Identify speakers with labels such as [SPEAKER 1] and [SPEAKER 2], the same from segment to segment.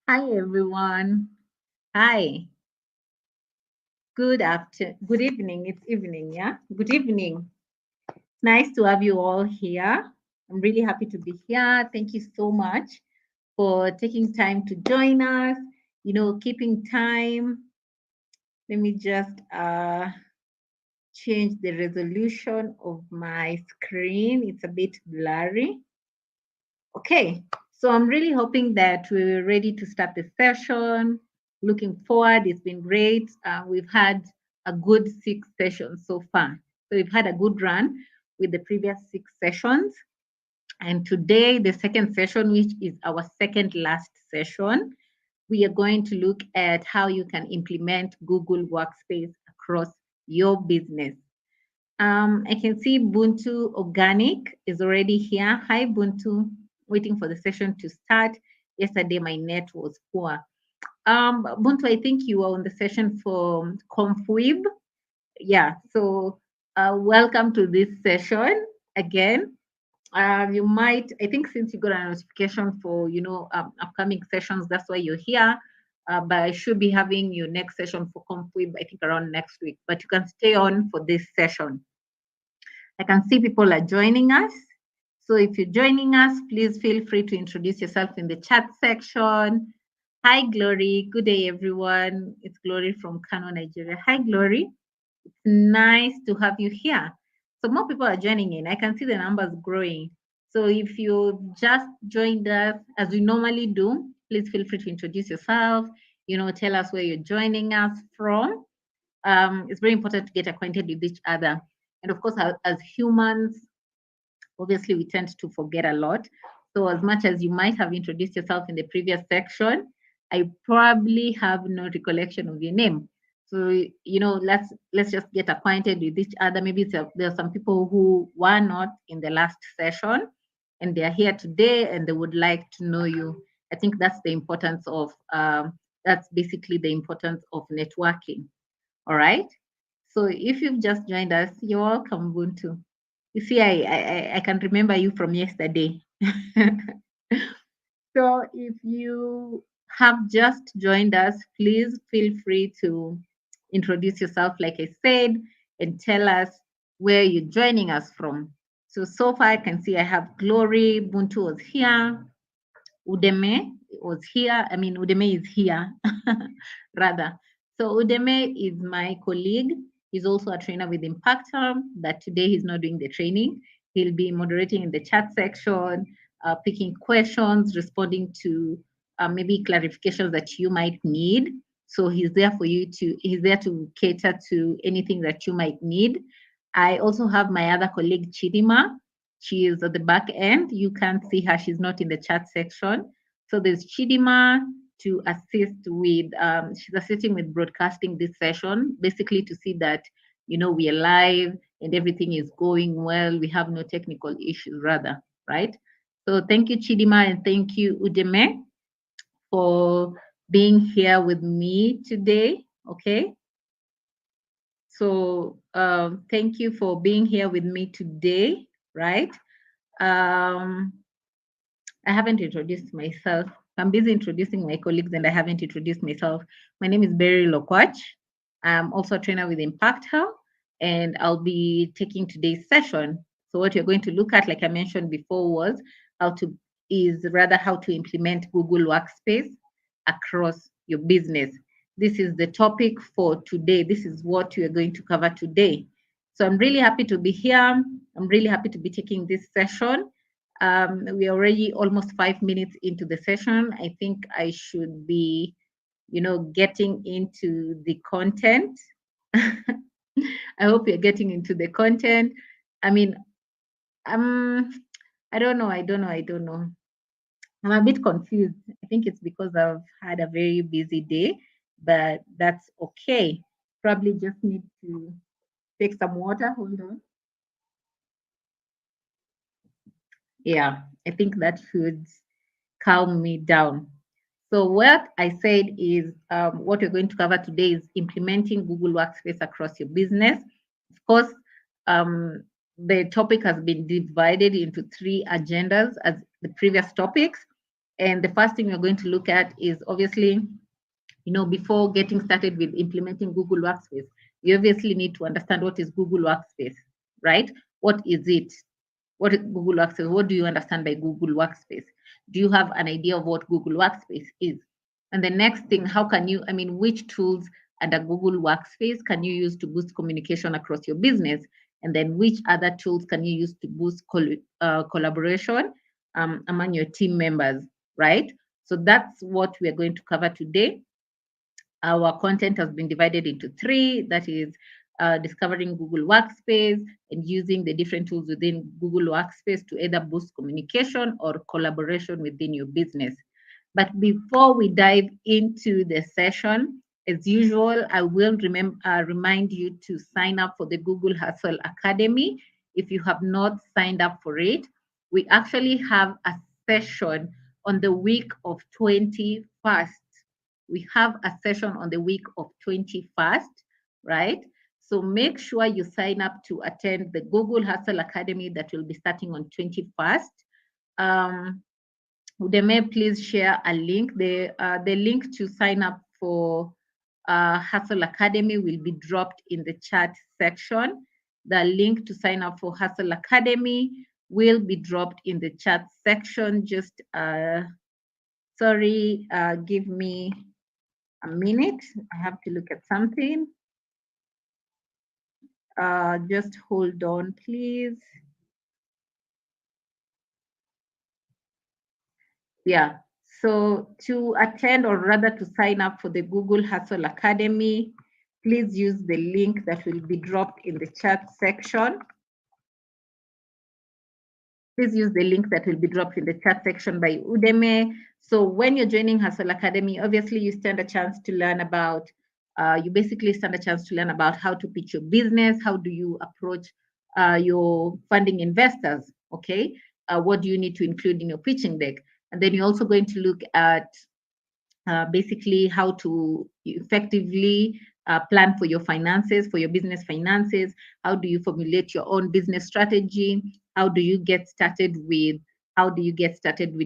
[SPEAKER 1] Hi everyone. Hi. Good evening. It's evening, yeah? Good evening. Nice to have you all here. I'm really happy to be here. Thank you so much for taking time to join us, keeping time. Let me just change the resolution of my screen. It's a bit blurry. Okay, so I'm really hoping that we're ready to start the session. Looking forward, it's been great. We've had a good 6 sessions so far. So we've had a good run with the previous 6 sessions. And today, the second session, which is our second last session, we are going to look at how you can implement Google Workspace across your business. I can see Buntu Organic is already here. Hi, Buntu. Waiting for the session to start. Yesterday, my net was poor. Buntu, I think you were on the session for ComfWeb. Yeah, so welcome to this session again. You might, I think, since you got a notification for upcoming sessions, that's why you're here. But I should be having your next session for ComfWeb, I think, around next week. But you can stay on for this session. I can see people are joining us. So if you're joining us, please feel free to introduce yourself in the chat section. Hi, Glory. Good day, everyone. It's Glory from Kano, Nigeria. Hi, Glory. It's nice to have you here. So more people are joining in. I can see the numbers growing. So if you just joined us, as we normally do, please feel free to introduce yourself. Tell us where you're joining us from. It's very important to get acquainted with each other. And of course, as humans, obviously, we tend to forget a lot. So, as much as you might have introduced yourself in the previous section, I probably have no recollection of your name. So, let's just get acquainted with each other. Maybe there are some people who were not in the last session, and they are here today, and they would like to know you. I think that's the importance of. That's basically the importance of networking. All right. So if you've just joined us, you're welcome, Buntu. You see, I can remember you from yesterday. So if you have just joined us, please feel free to introduce yourself, like I said, and tell us where you're joining us from. So far I can see I have Glory, Buntu was here, Udeme was here. I mean, Udeme is here, rather. So Udeme is my colleague. He's also a trainer with Impact Hub, but today he's not doing the training. He'll be moderating in the chat section, picking questions, responding to maybe clarifications that you might need. So he's there for you he's there to cater to anything that you might need. I also have my other colleague, Chidima. She is at the back end. You can't see her. She's not in the chat section. So there's Chidima to assist with, she's assisting with broadcasting this session, basically to see that, we are live and everything is going well. We have no technical issues, rather, right? So thank you, Chidima, and thank you, Udeme, for being here with me today. Okay. So thank you for being here with me today, right? Um, I haven't introduced myself. I'm busy introducing my colleagues and I haven't introduced myself. My name is Berry Lokwach. I'm also a trainer with Impact Health and I'll be taking today's session. So what you're going to look at, like I mentioned before, was how to implement Google Workspace across your business. This is the topic for today. This is what we are going to cover today. So I'm really happy to be here. I'm really happy to be taking this session. We are already almost 5 minutes into the session. I think I should be, getting into the content. I hope you're getting into the content. I mean, um, I don't know. I'm a bit confused. I think it's because I've had a very busy day, but that's okay. Probably just need to take some water. Hold on. Yeah, I think that should calm me down. So what I said is what we're going to cover today is implementing Google Workspace across your business. Of course, the topic has been divided into 3 agendas as the previous topics. And the first thing we're going to look at is obviously, before getting started with implementing Google Workspace, you obviously need to understand what is Google Workspace, right? What is it? What is Google Workspace? What do you understand by Google Workspace? Do you have an idea of what Google Workspace is? And the next thing, which tools under Google Workspace can you use to boost communication across your business? And then which other tools can you use to boost collaboration among your team members, right? So that's what we are going to cover today. Our content has been divided into three, that is discovering Google Workspace and using the different tools within Google Workspace to either boost communication or collaboration within your business. But before we dive into the session, as usual, I will remind you to sign up for the Google Hustle Academy. If you have not signed up for it, we actually have a session on the week of 21st. We have a session on the week of 21st, right? So make sure you sign up to attend the Google Hustle Academy that will be starting on 21st. Udeme, please share a link. The link to sign up for Hustle Academy will be dropped in the chat section. The link to sign up for Hustle Academy will be dropped in the chat section. Just, give me a minute. I have to look at something. Just hold on, please. Yeah. So to attend, or rather to sign up for the Google Hustle Academy, please use the link that will be dropped in the chat section. Please use the link that will be dropped in the chat section by Udeme. So when you're joining Hustle Academy, obviously you stand a chance to learn about, you basically stand a chance to learn about how to pitch your business, how do you approach your funding investors, okay? What do you need to include in your pitching deck? And then you're also going to look at basically how to effectively plan for your finances, for your business finances. How do you formulate your own business strategy? How do you get started with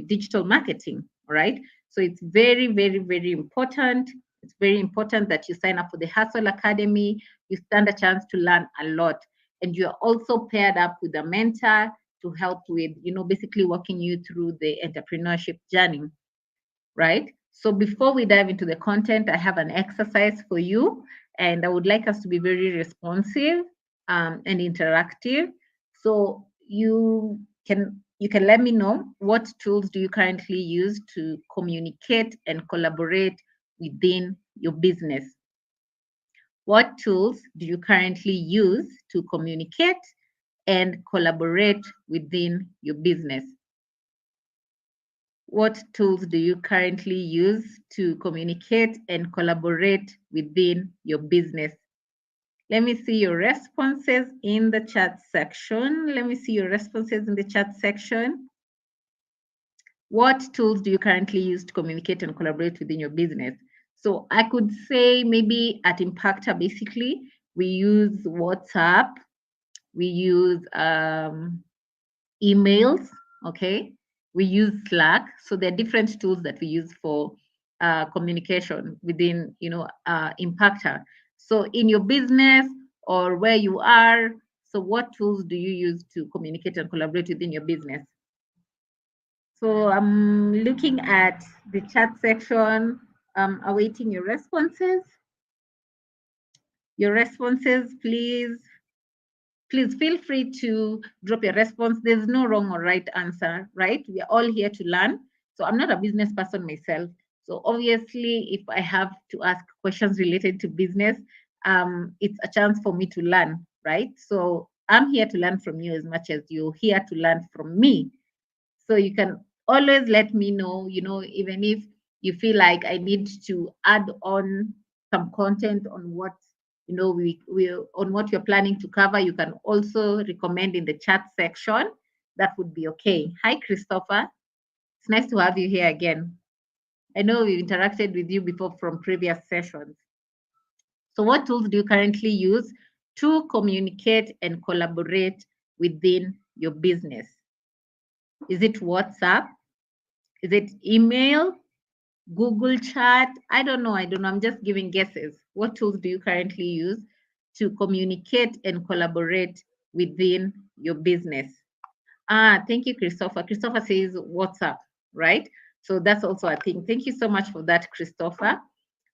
[SPEAKER 1] digital marketing? All right. So it's very, very, very important. It's very important that you sign up for the Hustle Academy. You stand a chance to learn a lot. And you're also paired up with a mentor to help with, basically walking you through the entrepreneurship journey, right? So before we dive into the content, I have an exercise for you, and I would like us to be very responsive and interactive. So you can let me know, what tools do you currently use to communicate and collaborate within your business? What tools do you currently use to communicate and collaborate within your business? What tools do you currently use to communicate and collaborate within your business? Let me see your responses in the chat section. Let me see your responses in the chat section. What tools do you currently use to communicate and collaborate within your business? So I could say maybe at Impacta, basically, we use WhatsApp, we use emails, okay? We use Slack. So there are different tools that we use for communication within, Impacta. So in your business or where you are, so what tools do you use to communicate and collaborate within your business? So I'm looking at the chat section, awaiting your responses. Your responses, please. Please feel free to drop your response. There's no wrong or right answer, right? We are all here to learn. So I'm not a business person myself. So obviously, if I have to ask questions related to business, it's a chance for me to learn, right? So I'm here to learn from you as much as you're here to learn from me. So you can always let me know, even if you feel like I need to add on some content on what we on what you're planning to cover, you can also recommend in the chat section. That would be okay. Hi, Christopher. It's nice to have you here again. I know we've interacted with you before from previous sessions. So what tools do you currently use to communicate and collaborate within your business? Is it WhatsApp? Is it email, Google Chat? I don't know. I'm just giving guesses. What tools do you currently use to communicate and collaborate within your business? Thank you, Christopher. Christopher says WhatsApp, right? So that's also a thing. Thank you so much for that, Christopher.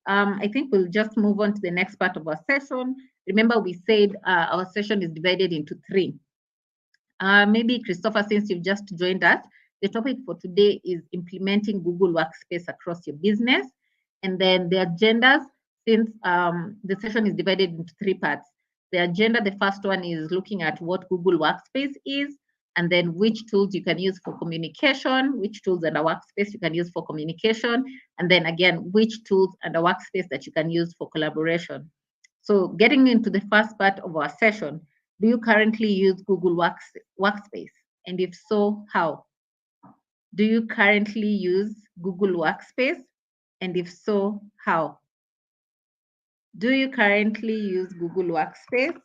[SPEAKER 1] I think we'll just move on to the next part of our session. Remember, we said our session is divided into three. Maybe Christopher, since you've just joined us, the topic for today is implementing Google Workspace across your business. And then the agendas, since the session is divided into three parts. The agenda, the first one is looking at what Google Workspace is, and then which tools you can use for communication, which tools and a workspace you can use for communication, and then again, which tools and a workspace that you can use for collaboration. So getting into the first part of our session, do you currently use Google Workspace? And if so, how? Do you currently use Google Workspace? And if so, how? Do you currently use Google Workspace?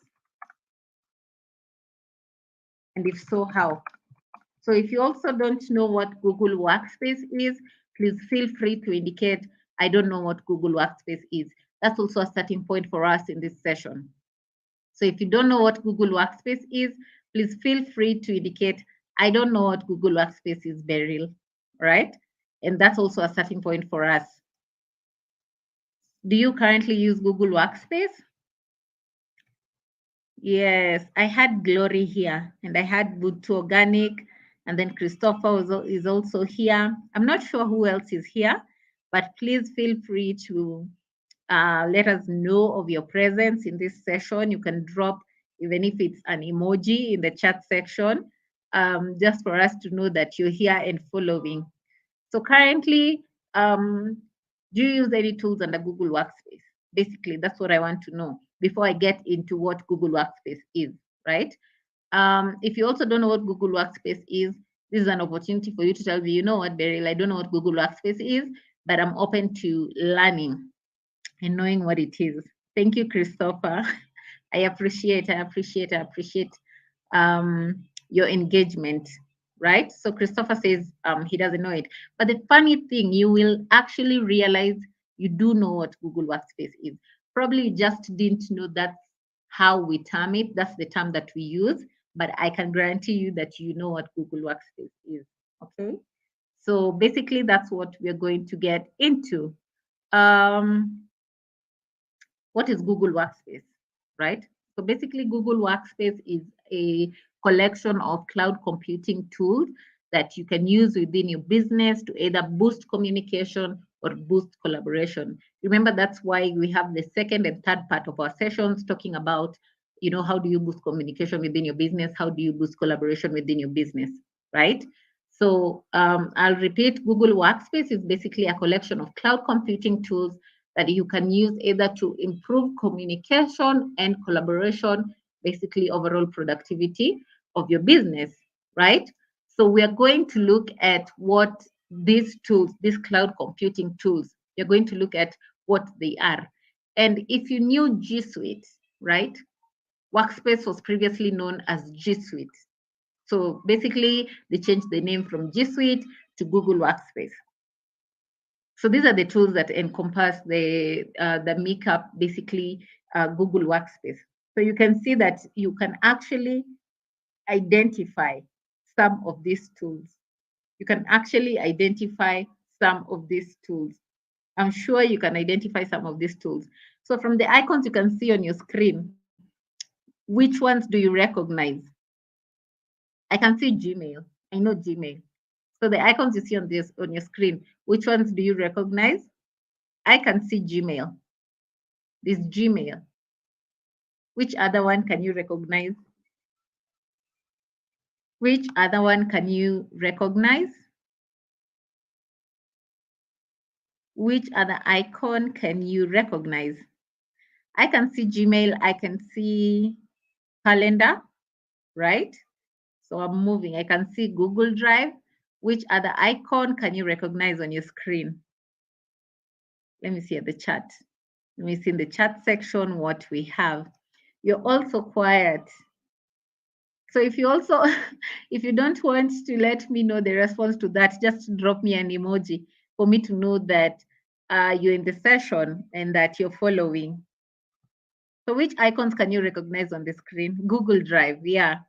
[SPEAKER 1] And if so, how? So if you also don't know what Google Workspace is, please feel free to indicate, I don't know what Google Workspace is. That's also a starting point for us in this session. So if you don't know what Google Workspace is, please feel free to indicate, I don't know what Google Workspace is, Beryl, right? And that's also a starting point for us. Do you currently use Google Workspace? Yes, I had Glory here, and I had Butu Organic, and then Christopher is also here. I'm not sure who else is here, but please feel free to let us know of your presence in this session. You can drop, even if it's an emoji, in the chat section, just for us to know that you're here and following. So currently, do you use any tools under Google Workspace? Basically, that's what I want to know before I get into what Google Workspace is, right? If you also don't know what Google Workspace is, this is an opportunity for you to tell me, you know what, Beryl, I don't know what Google Workspace is, but I'm open to learning and knowing what it is. Thank you, Christopher. I appreciate your engagement, right? So Christopher says he doesn't know it. But the funny thing, you will actually realize you do know what Google Workspace is. Probably you just didn't know that's how we term it. That's the term that we use. But I can guarantee you that you know what Google Workspace is. Okay. So basically, that's what we're going to get into. What is Google Workspace, right? So basically, Google Workspace is a collection of cloud computing tools that you can use within your business to either boost communication or boost collaboration. Remember, that's why we have the second and third part of our sessions talking about, how do you boost communication within your business? How do you boost collaboration within your business, right? So I'll repeat, Google Workspace is basically a collection of cloud computing tools that you can use either to improve communication and collaboration, basically overall productivity of your business, right? So we are going to look at what these tools, these cloud computing tools, we're going to look at what they are. And if you knew G Suite, right? Workspace was previously known as G Suite. So basically, they changed the name from G Suite to Google Workspace. So these are the tools that encompass the makeup, basically Google Workspace. So you can see that you can actually identify some of these tools. You can actually identify some of these tools. I'm sure you can identify some of these tools. So from the icons you can see on your screen, which ones do you recognize? I can see Gmail. I know Gmail. So the icons you see on your screen, which ones do you recognize? I can see Gmail. This Gmail. Which other one can you recognize? Which other one can you recognize? Which other icon can you recognize? I can see Gmail, I can see calendar, right? So I'm moving. I can see Google Drive. Which other icon can you recognize on your screen? Let me see at the chat. Let me see in the chat section what we have. You're also quiet. So if you also, if you don't want to let me know the response to that, just drop me an emoji for me to know that you're in the session and that you're following. So which icons can you recognize on the screen? Google Drive, yeah.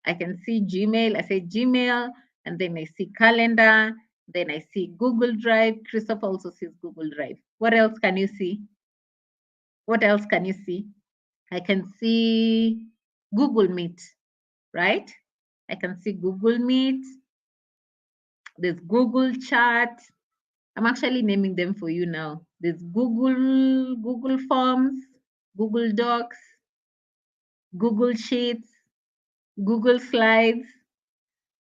[SPEAKER 1] I can see Gmail, I say Gmail, and then I see calendar, then I see Google Drive. Christopher also sees Google Drive. What else can you see? What else can you see? I can see Google Meet, right? I can see Google Meet. There's Google Chat. I'm actually naming them for you now. There's Google Forms, Google Docs, Google Sheets, Google Slides,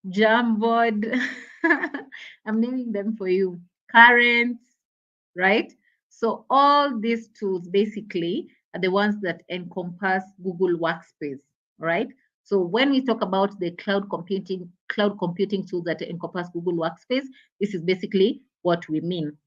[SPEAKER 1] Jamboard. I'm naming them for you. Currents, right? So all these tools basically are the ones that encompass Google Workspace, right? So when we talk about the cloud computing tools that encompass Google Workspace, this is basically what we mean.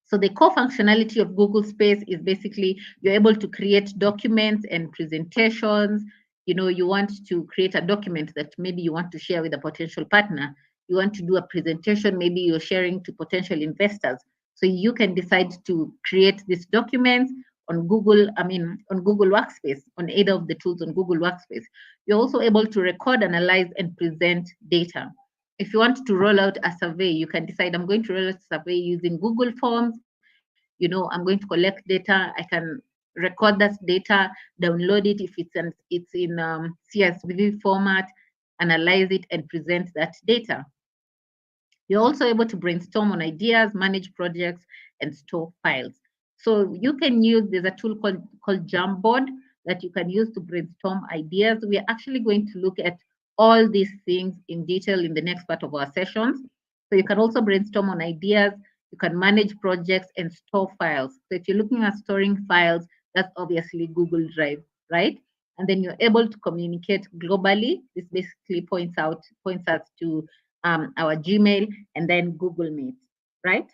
[SPEAKER 1] So the core functionality of Google Space is basically you're able to create documents and presentations. You know, you want to create a document that maybe you want to share with a potential partner. You want to do a presentation, maybe you're sharing to potential investors. So you can decide to create these documents on Google Workspace, on either of the tools on Google Workspace. You're also able to record, analyze, and present data. If you want to roll out a survey, you can decide I'm going to roll out a survey using Google Forms. I'm going to collect data. I can record that data, download it if it's in CSV format, analyze it, and present that data. You're also able to brainstorm on ideas, manage projects, and store files. So you can use, there's a tool called Jamboard that you can use to brainstorm ideas. We are actually going to look at all these things in detail in the next part of our sessions. So you can also brainstorm on ideas, you can manage projects and store files. So if you're looking at storing files, that's obviously Google Drive, right? And then you're able to communicate globally. This basically points us to our Gmail, and then Google Meet, right?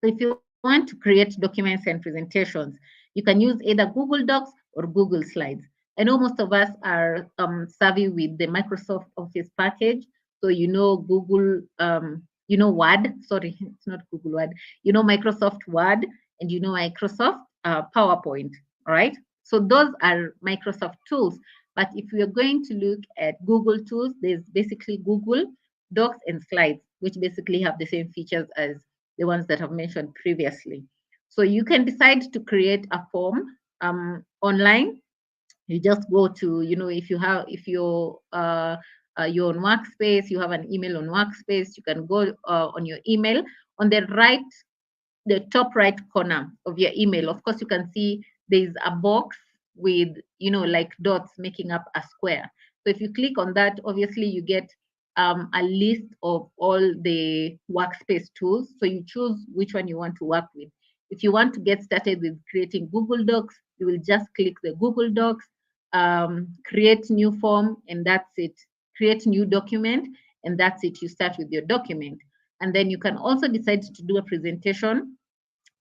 [SPEAKER 1] So if you want to create documents and presentations, you can use either Google Docs or Google Slides. I know most of us are savvy with the Microsoft Office package. So Google, Word, sorry, it's not Google Word, Microsoft Word, and Microsoft PowerPoint, all right? So those are Microsoft tools. But if we are going to look at Google tools, there's basically Google Docs and Slides, which basically have the same features as the ones that I've mentioned previously. So you can decide to create a form online. You just go to, if you're on Workspace, you have an email on Workspace, you can go on your email. On the top right corner of your email, of course, you can see there's a box with, like dots making up a square. So if you click on that, obviously you get a list of all the workspace tools. So you choose which one you want to work with. If you want to get started with creating Google Docs, you will just click the Google Docs, create new form, and that's it. Create new document, and that's it. You start with your document. And then you can also decide to do a presentation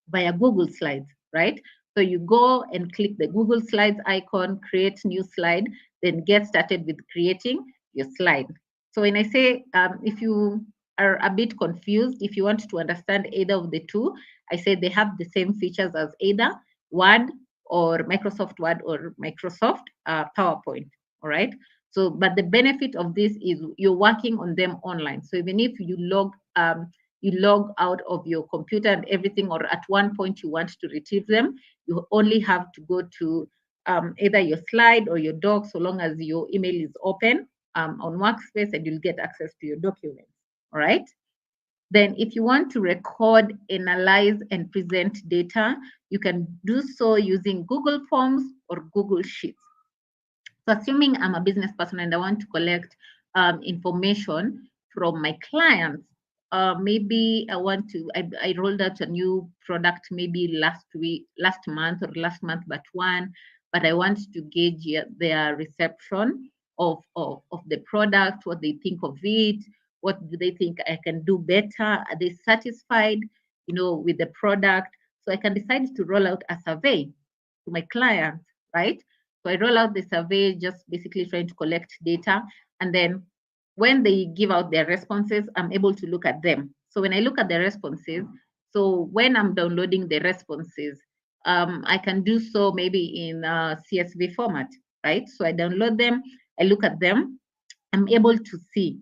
[SPEAKER 1] via Google Slides, right? So you go and click the Google Slides icon, create new slide, then get started with creating your slide. So when I say, if you are a bit confused, if you want to understand either of the two, I say they have the same features as either Word or Microsoft Word or Microsoft PowerPoint, all right? So, but the benefit of this is you're working on them online. So even if you log out of your computer and everything, or at one point you want to retrieve them, you only have to go to either your slide or your doc, so long as your email is open on Workspace, and you'll get access to your documents, all right? Then if you want to record, analyze, and present data, you can do so using Google Forms or Google Sheets. So assuming I'm a business person and I want to collect information from my clients, maybe I rolled out a new product maybe last month but one, but I want to gauge their reception of the product, what they think of it, what do they think I can do better? Are they satisfied, with the product? So I can decide to roll out a survey to my clients, right? So I roll out the survey, just basically trying to collect data. And then when they give out their responses, I'm able to look at them. So when I look at the responses, so when I'm downloading the responses, I can do so maybe in a CSV format, right? So I download them, I look at them, I'm able to see,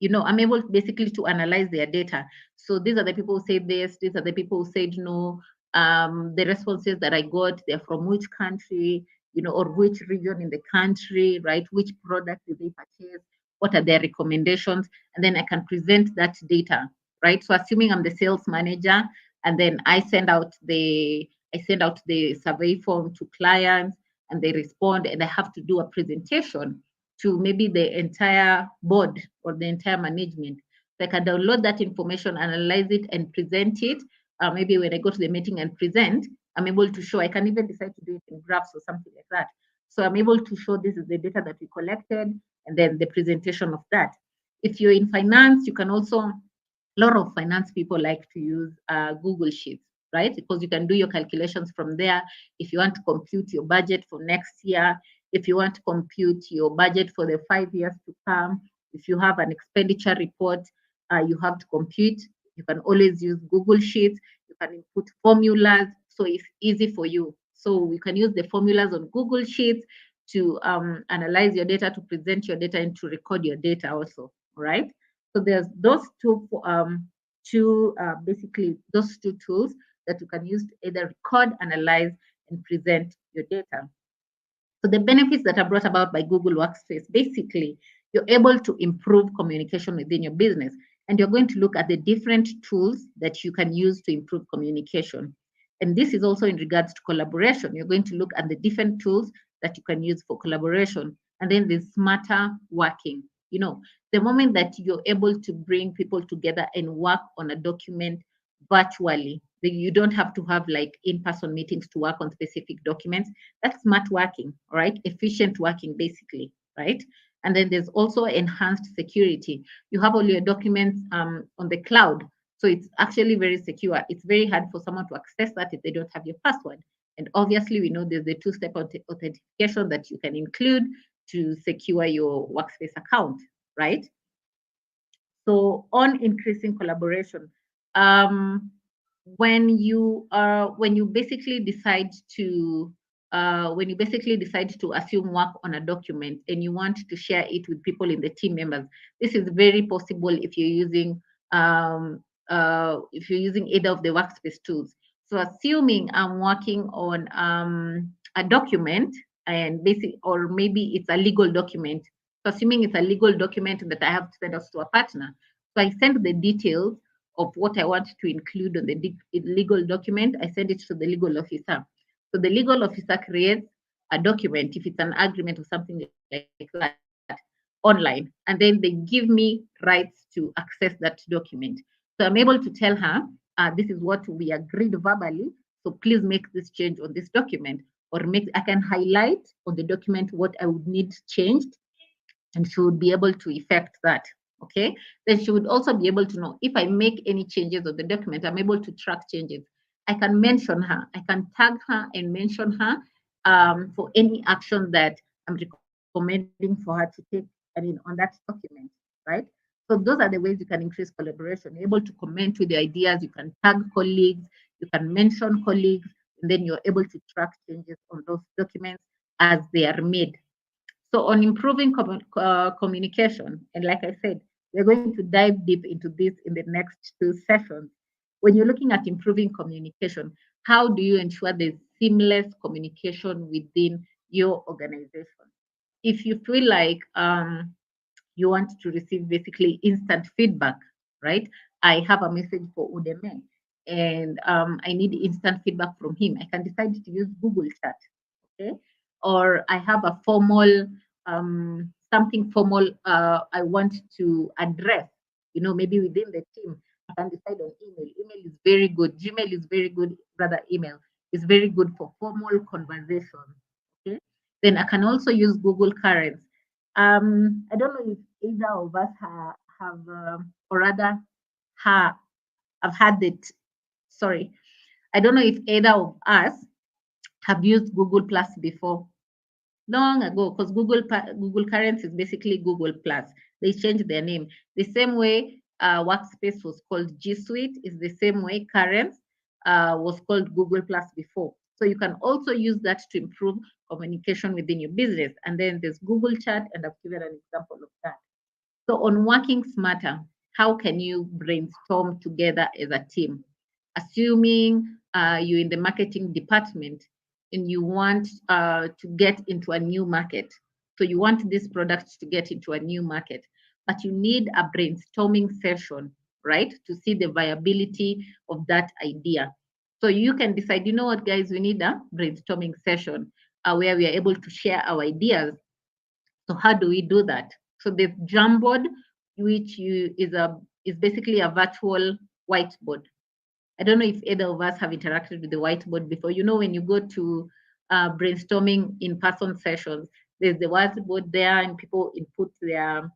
[SPEAKER 1] I'm able basically to analyze their data. So these are the people who said this, these are the people who said no. The responses that I got, they're from which country, or which region in the country, right? Which product did they purchase? What are their recommendations? And then I can present that data, right? So assuming I'm the sales manager, and then I send out the survey form to clients, and they respond, and I have to do a presentation to maybe the entire board or the entire management. So I can download that information, analyze it, and present it. Maybe when I go to the meeting and present, I'm able to show. I can even decide to do it in graphs or something like that. So I'm able to show this is the data that we collected, and then the presentation of that. If you're in finance, you can also, a lot of finance people like to use Google Sheets, right? Because you can do your calculations from there. If you want to compute your budget for next year, if you want to compute your budget for the 5 years to come, if you have an expenditure report, you have to compute. You can always use Google Sheets. You can input formulas, so it's easy for you. So you can use the formulas on Google Sheets to analyze your data, to present your data, and to record your data also, right? So there's those basically those two tools that you can use to either record, analyze, and present your data. So the benefits that are brought about by Google Workspace, basically, you're able to improve communication within your business. And you're going to look at the different tools that you can use to improve communication. And this is also in regards to collaboration. You're going to look at the different tools that you can use for collaboration. And then the smarter working. The moment that you're able to bring people together and work on a document virtually, you don't have to have like in-person meetings to work on specific documents. That's smart working, all right? Efficient working, basically, right? And then there's also enhanced security. You have all your documents on the cloud, so it's actually very secure. It's very hard for someone to access that if they don't have your password. And obviously, we know there's the two-step authentication that you can include to secure your Workspace account, right? So on increasing collaboration, when you basically decide to assume work on a document and you want to share it with people in the team members, this is very possible if you're using either of the Workspace tools. So assuming I'm working on a document, and or maybe it's a legal document. So assuming it's a legal document that I have to send us to a partner. So I send the details of what I want to include on the legal document. I send it to the legal officer. So the legal officer creates a document, if it's an agreement or something like that, online, and then they give me rights to access that document. So I'm able to tell her, this is what we agreed verbally, so please make this change on this document, or I can highlight on the document what I would need changed, and she would be able to effect that. Okay. Then she would also be able to know if I make any changes of the document, I'm able to track changes. I can mention her, I can tag her and mention her for any action that I'm recommending for her to take, on that document, right? So those are the ways you can increase collaboration. You're able to comment with the ideas, you can tag colleagues, you can mention colleagues, and then you're able to track changes on those documents as they are made. So on improving communication, and like I said, we're going to dive deep into this in the next two sessions. When you're looking at improving communication, how do you ensure there's seamless communication within your organization? If you feel like you want to receive basically instant feedback, right? I have a message for Udemy, and I need instant feedback from him. I can decide to use Google Chat, okay? Or I have a formal, something formal I want to address, maybe within the team. I can decide on email. Email is very good. Gmail is very good, rather email is very good for formal conversation, okay? Then I can also use Google Currents. I don't know if either of us have, or rather, have had it. Sorry, I don't know if either of us have used Google Plus before. long ago, because Google Currents is basically Google Plus. They changed their name. The same way Workspace was called G Suite is the same way Currents was called Google Plus before. So you can also use that to improve communication within your business. And then there's Google Chat, and I've given an example of that. So on working smarter, how can you brainstorm together as a team? Assuming you're in the marketing department and you want to get into a new market. So you want this product to get into a new market, but you need a brainstorming session, right? To see the viability of that idea. So you can decide, you know what, guys, we need a brainstorming session where we are able to share our ideas. So how do we do that? So the Jamboard, is basically a virtual whiteboard. I don't know if either of us have interacted with the whiteboard before. You know, when you go to brainstorming in-person sessions, there's the whiteboard there, and people input their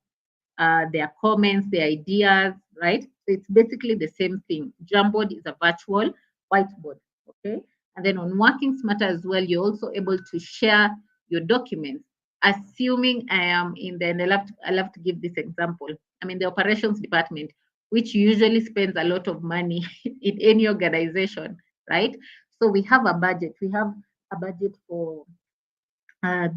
[SPEAKER 1] comments, their ideas, right? So it's basically the same thing. Jamboard is a virtual whiteboard, okay? And then on Working Smarter as well, you're also able to share your documents. Assuming I am in the, and I love to give this example. I'm in the operations department, which usually spends a lot of money in any organization, right? So we have a budget. We have a budget for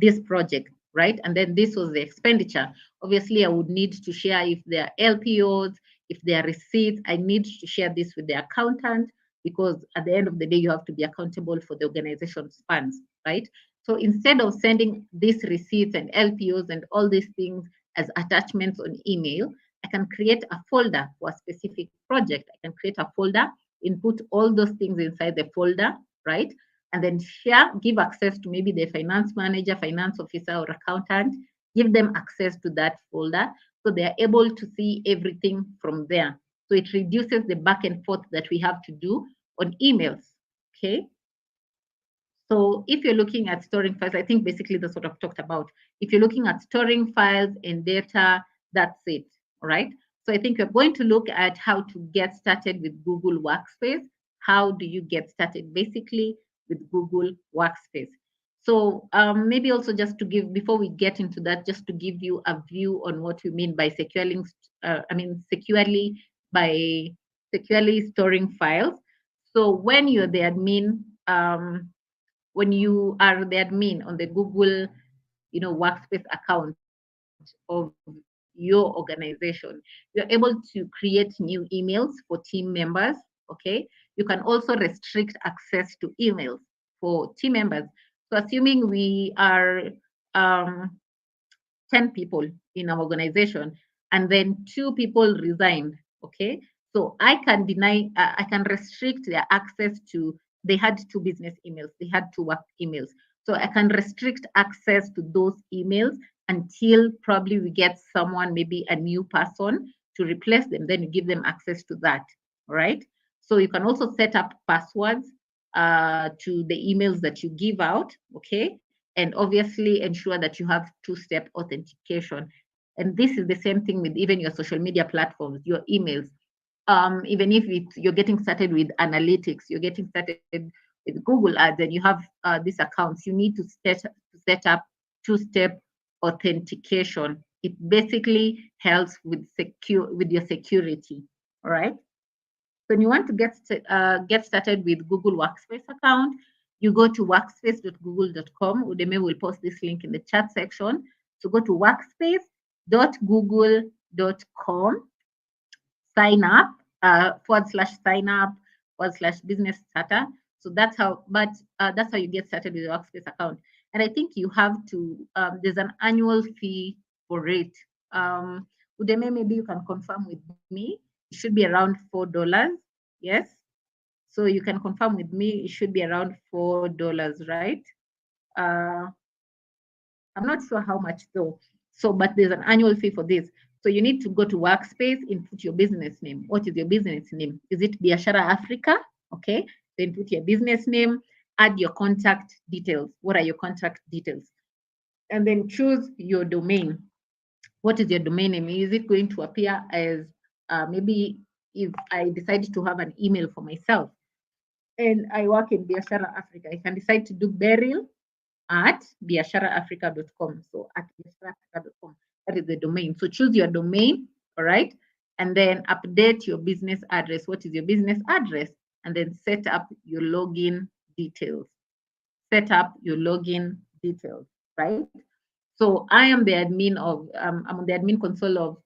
[SPEAKER 1] this project, right? And then this was the expenditure. Obviously, I would need to share if there are LPOs, if there are receipts. I need to share this with the accountant because at the end of the day, you have to be accountable for the organization's funds, right? So instead of sending these receipts and LPOs and all these things as attachments on email, I can create a folder for a specific project. I can create a folder, input all those things inside the folder, right? And then share, give access to maybe the finance manager, finance officer, or accountant, give them access to that folder so they are able to see everything from there. So it reduces the back and forth that we have to do on emails. Okay. So if you're looking at storing files, I think basically that's what I've talked about. If you're looking at storing files and data, that's it. All right. So I think we're going to look at how to get started with Google Workspace. How do you get started basically with Google Workspace? So maybe also just to give, before we get into that, just to give you a view on what we mean by securely storing files. So when you're the admin, when you are the admin on the Google, Workspace account of your organization, you're able to create new emails for team members. Okay, you can also restrict access to emails for team members. So assuming we are um, 10 people in our organization and then 2 people resigned, okay, so I can restrict their access to, they had 2 business emails, they had 2 work emails, so I can restrict access to those emails until probably we get someone, maybe a new person to replace them, then you give them access to that. All right, so you can also set up passwords to the emails that you give out, okay, and obviously ensure that you have 2-step authentication. And this is the same thing with even your social media platforms, your emails. Even if you're getting started with analytics, you're getting started with Google Ads, and you have these accounts, you need to set up 2-step authentication. It basically helps with your security. All right. So when you want to get started with Google Workspace account, you go to workspace.google.com. Udemy will post this link in the chat section. So go to workspace.google.com, sign up, /sign up, /business starter. So that's how, that's how you get started with your Workspace account. And I think you have to, there's an annual fee for it. Udemy, maybe you can confirm with me. It should be around $4. Yes. So you can confirm with me, it should be around $4, right? I'm not sure how much though. So, but there's an annual fee for this. So you need to go to Workspace, input your business name. What is your business name? Is it Biashara Africa? Okay. Then put your business name, add your contact details. What are your contact details? And then choose your domain. What is your domain name? Is it going to appear as maybe if I decide to have an email for myself and I work in Biashara Africa, I can decide to do Beryl at biasharaafrica.com. So at biasharaafrica.com, that is the domain. So choose your domain, all right? And then update your business address. What is your business address? And then set up your login details. Set up your login details, right? So I am the admin of, I'm on the admin console of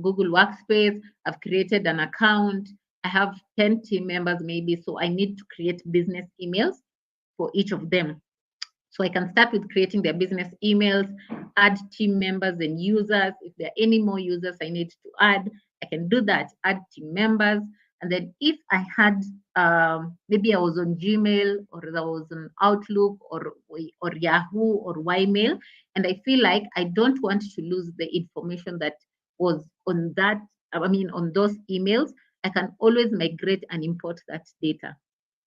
[SPEAKER 1] Google Workspace. I've created an account. I have 10 team members maybe, so I need to create business emails for each of them. So I can start with creating their business emails, add team members and users. If there are any more users I need to add, I can do that, add team members. And then if I had, maybe I was on Gmail or I was on Outlook or Yahoo or Ymail, and I feel like I don't want to lose the information that was on that, I mean, on those emails, I can always migrate and import that data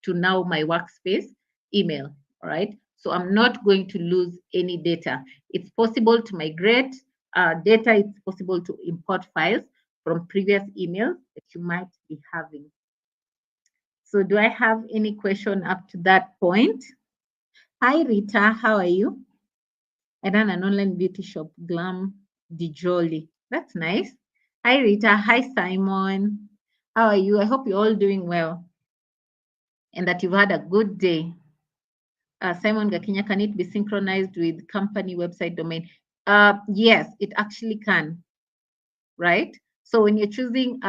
[SPEAKER 1] to now my workspace email, all right? So I'm not going to lose any data. It's possible to migrate data. It's possible to import files from previous emails that you might be having. So do I have any question up to that point? Hi, Rita, how are you? I run an online beauty shop, Glam Dijoli. That's nice. Hi, Rita. Hi, Simon. How are you? I hope you're all doing well and that you've had a good day. Simon Gakinya, can it be synchronized with company website domain? Yes, it actually can, right? So when you're choosing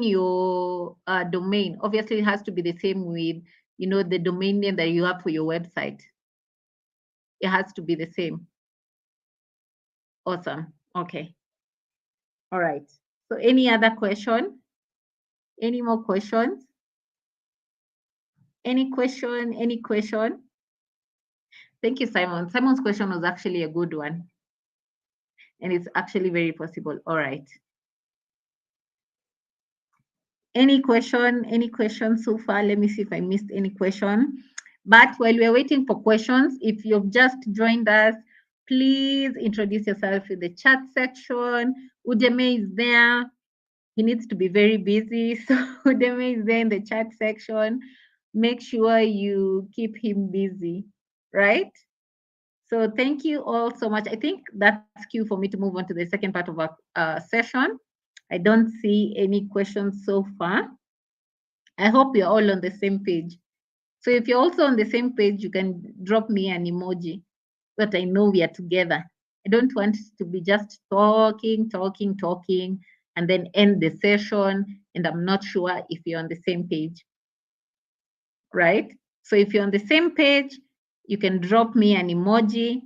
[SPEAKER 1] your domain, obviously it has to be the same with, you know, the domain name that you have for your website. It has to be the same. Awesome. Okay. All right. So any other question? Any more questions? Any question? Any question? Thank you, Simon. Simon's question was actually a good one. And it's actually very possible. All right. Any question? Any questions so far? Let me see if I missed any question. But while we're waiting for questions, if you've just joined us, please introduce yourself in the chat section. Udeme is there. He needs to be very busy. So Udeme is there in the chat section. Make sure you keep him busy, right? So thank you all so much. I think that's cue for me to move on to the second part of our session. I don't see any questions so far. I hope you're all on the same page. So if you're also on the same page, you can drop me an emoji so that I know we are together. I don't want to be just talking, and then end the session, and I'm not sure if you're on the same page, right? So if you're on the same page, you can drop me an emoji.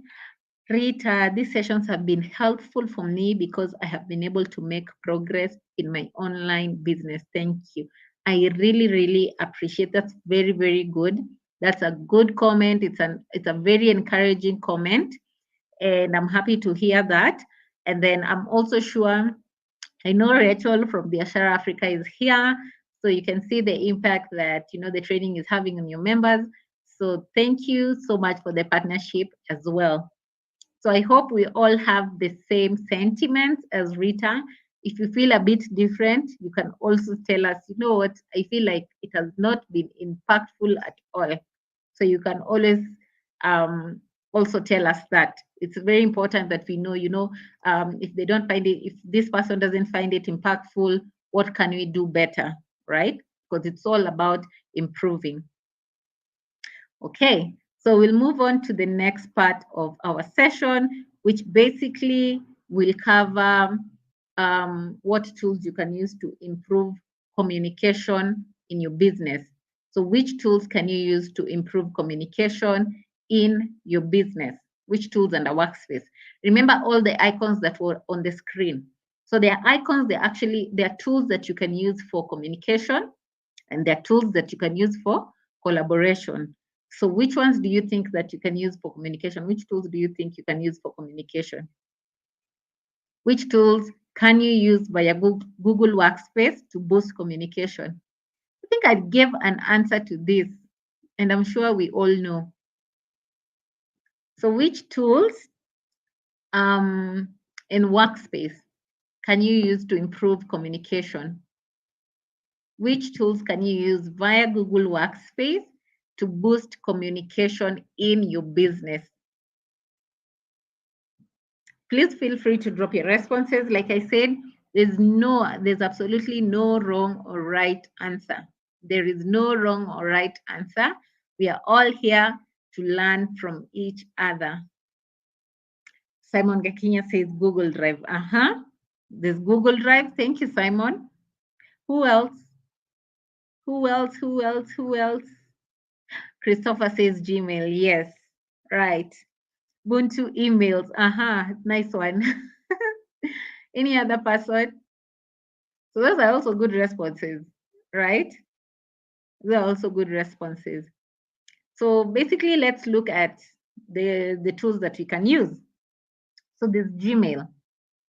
[SPEAKER 1] Rita, these sessions have been helpful for me because I have been able to make progress in my online business. Thank you. I really, really appreciate that. That's very, very good. That's a good comment. It's a very encouraging comment. And I'm happy to hear that. And then I'm also sure, I know Rachel from Biashara Africa is here. So you can see the impact that, you know, the training is having on your members. So thank you so much for the partnership as well. So I hope we all have the same sentiments as Rita. If you feel a bit different, you can also tell us, you know what, I feel like it has not been impactful at all. So you can always also tell us that. It's very important that we know, you know, if they don't find it, if this person doesn't find it impactful, what can we do better, right? Because it's all about improving. Okay, so we'll move on to the next part of our session, which basically will cover what tools you can use to improve communication in your business. So which tools can you use to improve communication in your business? Which tools under Workspace? Remember all the icons that were on the screen. So they are icons, they are tools that you can use for communication, and they're tools that you can use for collaboration. So which ones do you think that you can use for communication? Which tools do you think you can use for communication? Which tools can you use via Google Workspace to boost communication? I think I gave an answer to this, and I'm sure we all know. So which tools in Workspace can you use to improve communication? Which tools can you use via Google Workspace to boost communication in your business? Please feel free to drop your responses. Like I said, there's absolutely no wrong or right answer. There is no wrong or right answer. We are all here to learn from each other. Simon Gakinya says Google Drive. There's Google Drive. Thank you, Simon. Who else? Who else? Who else? Who else? Christopher says Gmail. Yes, right. Ubuntu emails. Nice one. Any other person? So those are also good responses, right? Those are also good responses. So basically, let's look at the tools that we can use. So there's Gmail,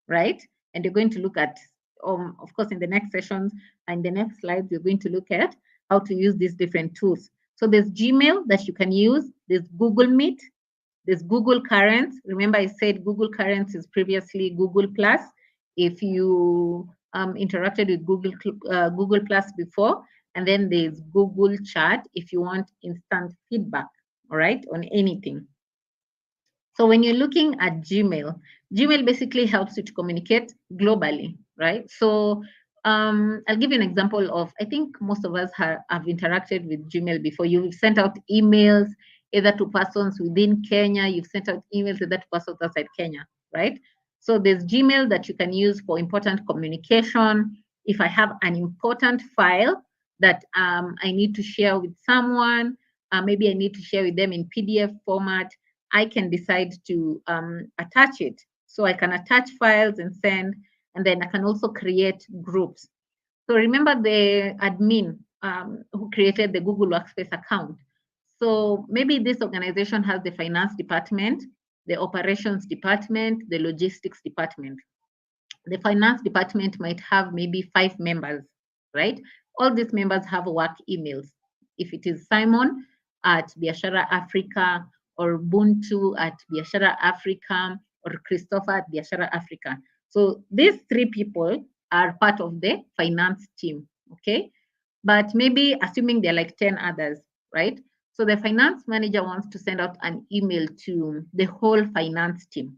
[SPEAKER 1] right? And you're going to look at, of course, in the next sessions and the next slides, you're going to look at how to use these different tools. So there's Gmail that you can use. There's Google Meet. There's Google Currents. Remember, I said Google Currents is previously Google Plus. If you interacted with Google Plus before, and then there's Google Chat if you want instant feedback, all right, on anything. So when you're looking at Gmail, Gmail basically helps you to communicate globally, right? So I'll give you an example of, I think most of us have interacted with Gmail before. You've sent out emails either to persons within Kenya, you've sent out emails either to persons outside Kenya, right? So there's Gmail that you can use for important communication. If I have an important file that I need to share with someone, maybe I need to share with them in PDF format, I can decide to attach it. So I can attach files and send, and then I can also create groups. So remember the admin who created the Google Workspace account. So maybe this organization has the finance department, the operations department, the logistics department. The finance department might have maybe 5 members, right? All these members have work emails. If it is Simon at Biashara Africa, or Buntu at Biashara Africa, or Christopher at Biashara Africa. So these 3 people are part of the finance team, okay? But maybe assuming they're like 10 others, right? So the finance manager wants to send out an email to the whole finance team.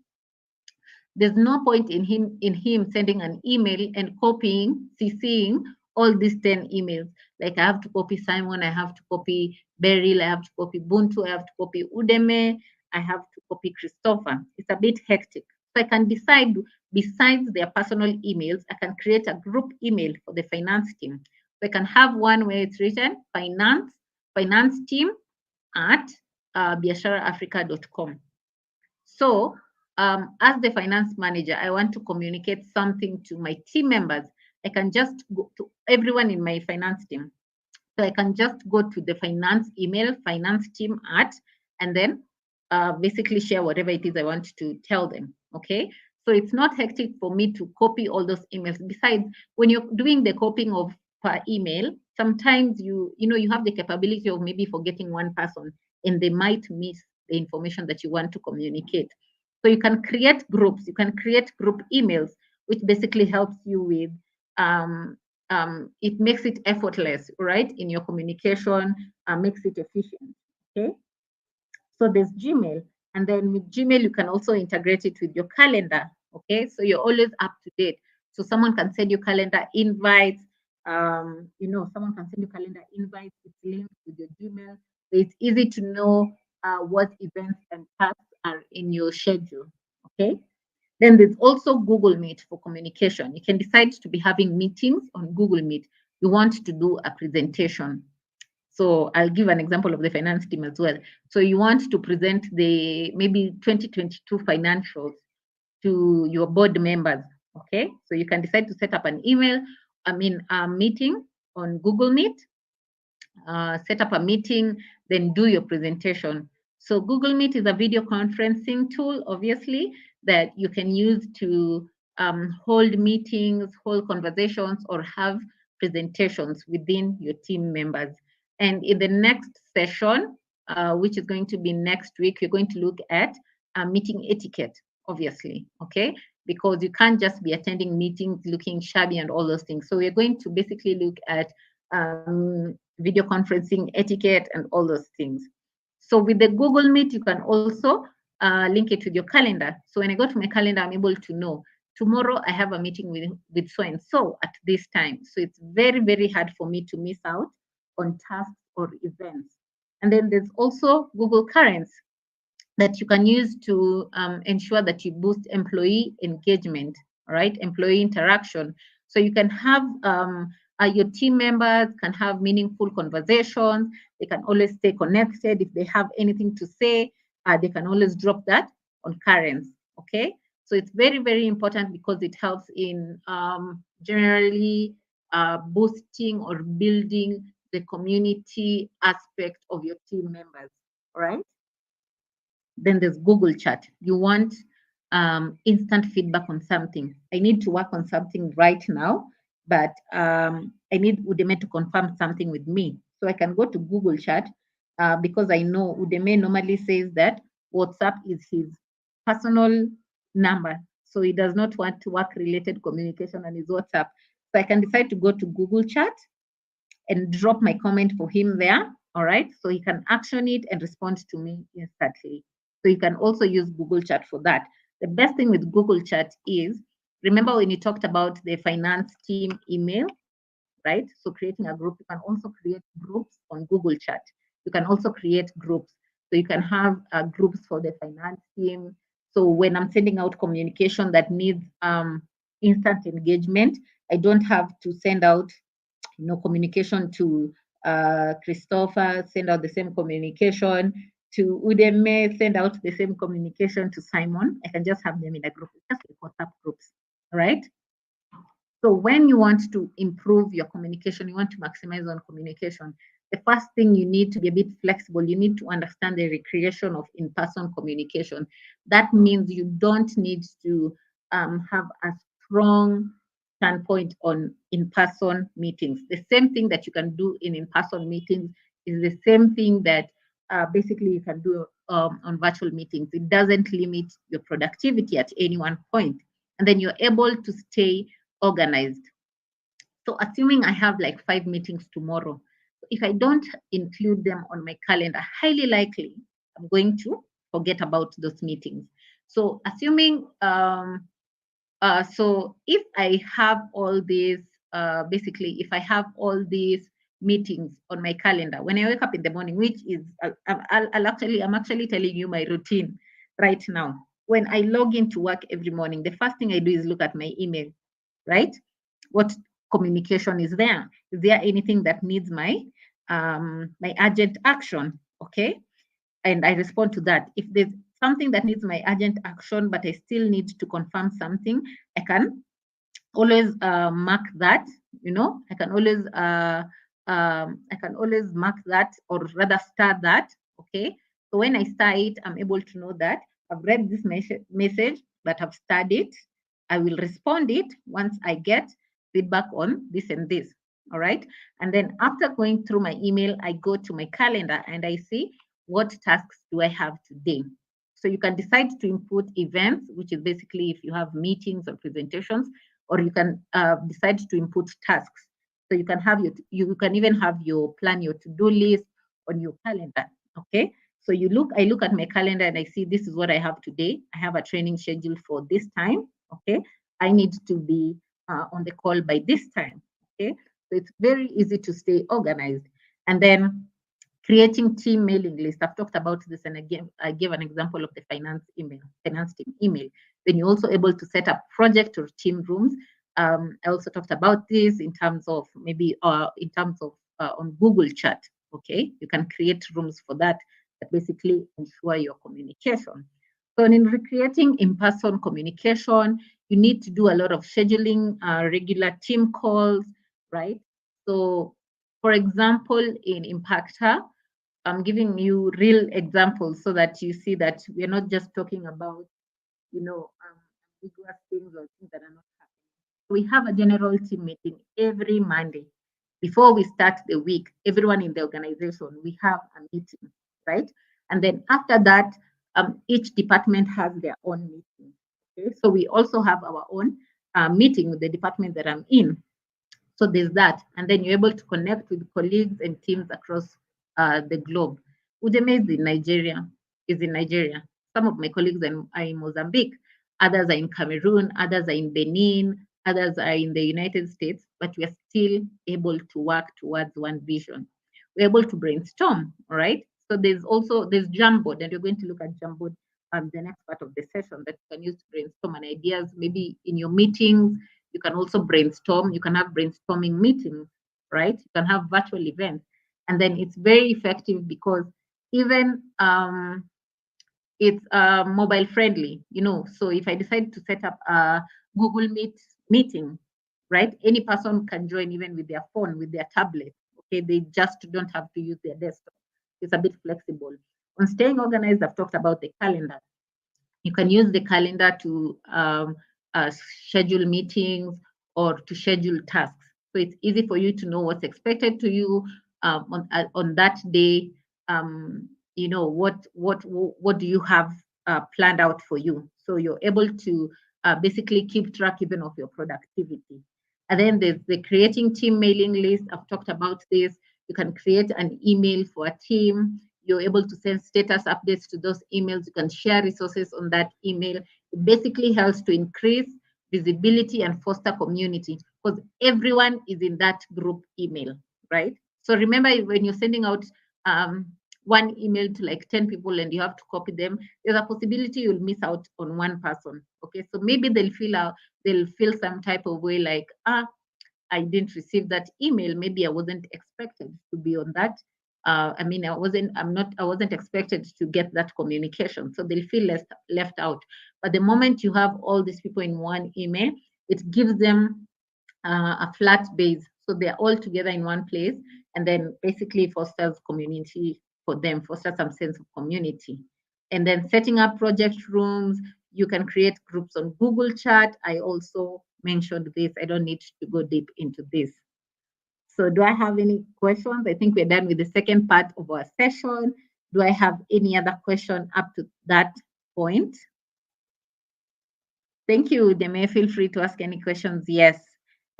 [SPEAKER 1] There's no point in him sending an email and copying, CCing all these 10 emails. Like I have to copy Simon, I have to copy Beryl, I have to copy Buntu, I have to copy Udeme, I have to copy Christopher. It's a bit hectic. So I can decide, besides their personal emails, I can create a group email for the finance team. So I can have one where it's written finance team at biasharaafrica.com. So as the finance manager, I want to communicate something to my team members. I can just go to everyone in my finance team. So I can just go to the finance email, finance team at, and then basically share whatever it is I want to tell them. Okay. So it's not hectic for me to copy all those emails. Besides, when you're doing the copying of per email, sometimes you have the capability of maybe forgetting one person and they might miss the information that you want to communicate. So you can create groups, you can create group emails, which basically helps you with, it makes it effortless, right, in your communication, makes it efficient, okay? So there's Gmail, and then with Gmail, you can also integrate it with your calendar, okay? So you're always up to date. So someone can send you calendar invites, someone can send you calendar invites, it's linked with your Gmail. So it's easy to know what events and tasks are in your schedule, okay? Then there's also Google Meet for communication. You can decide to be having meetings on Google Meet. You want to do a presentation. So I'll give an example of the finance team as well. So you want to present the maybe 2022 financials to your board members, okay? So you can decide to set up an meeting on Google Meet, set up a meeting, then do your presentation. So Google Meet is a video conferencing tool, obviously, that you can use to hold meetings, hold conversations, or have presentations within your team members. And in the next session, which is going to be next week, you're going to look at meeting etiquette, obviously, okay? Because you can't just be attending meetings looking shabby and all those things. So we're going to basically look at video conferencing etiquette, and all those things. So with the Google Meet, you can also link it with your calendar. So when I go to my calendar, I'm able to know tomorrow I have a meeting with so and so at this time. So it's very, very hard for me to miss out on tasks or events. And then there's also Google Currents that you can use to ensure that you boost employee engagement, right? Employee interaction. So you can have your team members can have meaningful conversations. They can always stay connected. If they have anything to say, they can always drop that on Currents. Okay. So it's very, very important because it helps in generally boosting or building the community aspect of your team members. All right. Then there's Google Chat. You want instant feedback on something. I need to work on something right now, but I need Udemy to confirm something with me. So I can go to Google Chat because I know Udemy normally says that WhatsApp is his personal number. So he does not want to work related communication on his WhatsApp. So I can decide to go to Google Chat and drop my comment for him there. All right. So he can action it and respond to me instantly. So you can also use Google Chat for that. The best thing with Google Chat is, remember when you talked about the finance team email, right? So creating a group, you can also create groups on Google Chat. You can also create groups. So you can have groups for the finance team. So when I'm sending out communication that needs instant engagement, I don't have to send out communication to Christopher, send out the same communication to Udemy, send out the same communication to Simon. I can just have them in a group, just like WhatsApp groups, right? So when you want to improve your communication, you want to maximize on communication, the first thing you need to be a bit flexible. You need to understand the recreation of in-person communication. That means you don't need to have a strong standpoint on in-person meetings. The same thing that you can do in in-person meetings is the same thing that basically you can do on virtual meetings. It doesn't limit your productivity at any one point. And then you're able to stay organized. So assuming I have like 5 meetings tomorrow, if I don't include them on my calendar, highly likely I'm going to forget about those meetings. So assuming, so if I have all these, basically, if I have all these meetings on my calendar, when I wake up in the morning, which is, I'm actually telling you my routine right now. When I log into work every morning, the first thing I do is look at my email, right? What communication is there? Is there anything that needs my my urgent action? Okay, and I respond to that. If there's something that needs my urgent action, but I still need to confirm something, I can always mark that. I can always mark that, or rather star that. Okay, so when I star it, I'm able to know that I've read this message, but I've starred it. I will respond it once I get feedback on this and this. All right, and then after going through my email, I go to my calendar and I see what tasks do I have today. So you can decide to input events, which is basically if you have meetings or presentations, or you can decide to input tasks. So you can have you can even have your plan, your to-do list on your calendar. Okay. So I look at my calendar and I see this is what I have today. I have a training schedule for this time. Okay. I need to be on the call by this time. Okay. So it's very easy to stay organized. And then creating team mailing list. I've talked about this, and again, I gave an example of the finance team email. Then you're also able to set up project or team rooms. I also talked about this in terms of maybe on Google Chat. Okay, you can create rooms for that basically ensure your communication. So in recreating in-person communication, you need to do a lot of scheduling, regular team calls, right? So, for example, in Impactor, I'm giving you real examples so that you see that we're not just talking about, ambiguous things or things that are not happening. We have a general team meeting every Monday. Before we start the week, everyone in the organization, we have a meeting, right? And then after that, each department has their own meeting. Okay, so we also have our own meeting with the department that I'm in. So there's that. And then you're able to connect with colleagues and teams across the globe. Udemy is in Nigeria. Some of my colleagues are in Mozambique, others are in Cameroon, others are in Benin, others are in the United States, but we are still able to work towards one vision. We're able to brainstorm, all right? So there's Jamboard, and you're going to look at Jamboard the next part of the session that you can use to brainstorm and ideas, maybe in your meetings. You can also brainstorm. You can have brainstorming meetings, right? You can have virtual events. And then it's very effective because even it's mobile friendly, So if I decide to set up a Google Meet meeting, right? Any person can join even with their phone, with their tablet. Okay, they just don't have to use their desktop. It's a bit flexible. On staying organized, I've talked about the calendar. You can use the calendar to schedule meetings or to schedule tasks. So it's easy for you to know what's expected to you on that day. What do you have planned out for you? So you're able to basically keep track even of your productivity. And then there's the creating team mailing list. I've talked about this. You can create an email for a team. You're able to send status updates to those emails. You can share resources on that email. It basically helps to increase visibility and foster community because everyone is in that group email, right? So remember, when you're sending out one email to like 10 people and you have to copy them, there's a possibility you'll miss out on one person. Okay, so maybe they'll feel some type of way like, I didn't receive that email. Maybe I wasn't expected to be on that. I wasn't expected to get that communication. So they'll feel left out. But the moment you have all these people in one email, it gives them a flat base. So they're all together in one place and then basically fosters community for them, fosters some sense of community. And then setting up project rooms, you can create groups on Google Chat. I also mentioned this. I don't need to go deep into this. So do I have any questions? I think we're done with the second part of our session. Do I have any other question up to that point? Thank you, Deme. Feel free to ask any questions. Yes.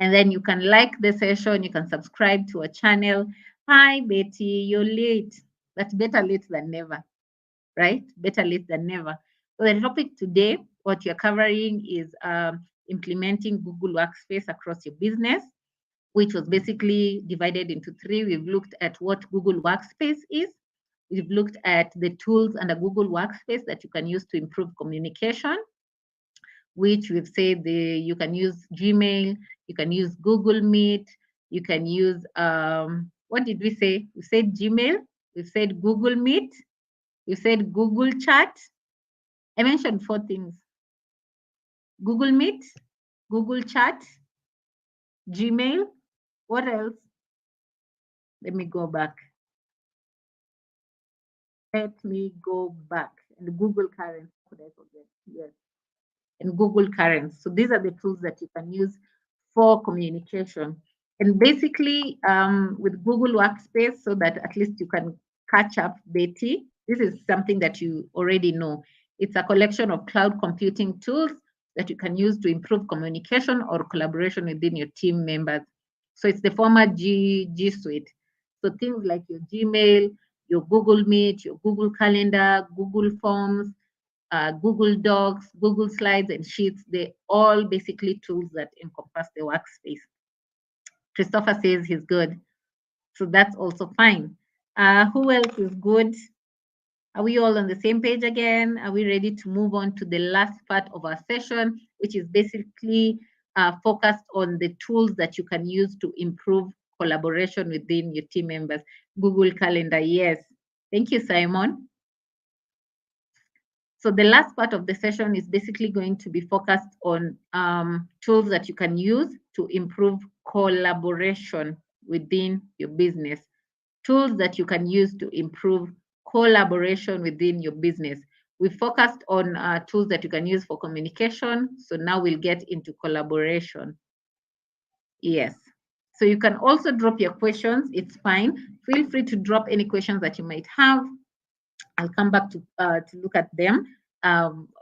[SPEAKER 1] And then you can like the session. You can subscribe to our channel. Hi, Betty. You're late. That's better late than never, right? Better late than never. So the topic today, what you're covering is implementing Google Workspace across your business, which was basically divided into three. We've looked at what Google Workspace is. We've looked at the tools under Google Workspace that you can use to improve communication, which we've said you can use Gmail, you can use Google Meet, you can use, what did we say? We said Gmail, we said Google Meet, we said Google Chat. I mentioned 4 things. Google Meet, Google Chat, Gmail. What else? Let me go back. Let me go back. And Google Currents. Could I forget? Yes. And Google Currents. So these are the tools that you can use for communication. And basically, with Google Workspace, so that at least you can catch up, Betty, this is something that you already know. It's a collection of cloud computing tools that you can use to improve communication or collaboration within your team members. So it's the former G Suite. So things like your Gmail, your Google Meet, your Google Calendar, Google Forms, Google Docs, Google Slides, and Sheets, they're all basically tools that encompass the workspace. Christopher says he's good. So that's also fine. Who else is good? Are we all on the same page again? Are we ready to move on to the last part of our session, which is basically focused on the tools that you can use to improve collaboration within your team members? Google Calendar, yes. Thank you, Simon. So the last part of the session is basically going to be focused on tools that you can use to improve collaboration within your business. Tools that you can use to improve collaboration within your business. We focused on tools that you can use for communication. So now we'll get into collaboration. Yes. So you can also drop your questions. It's fine. Feel free to drop any questions that you might have. I'll come back to look at them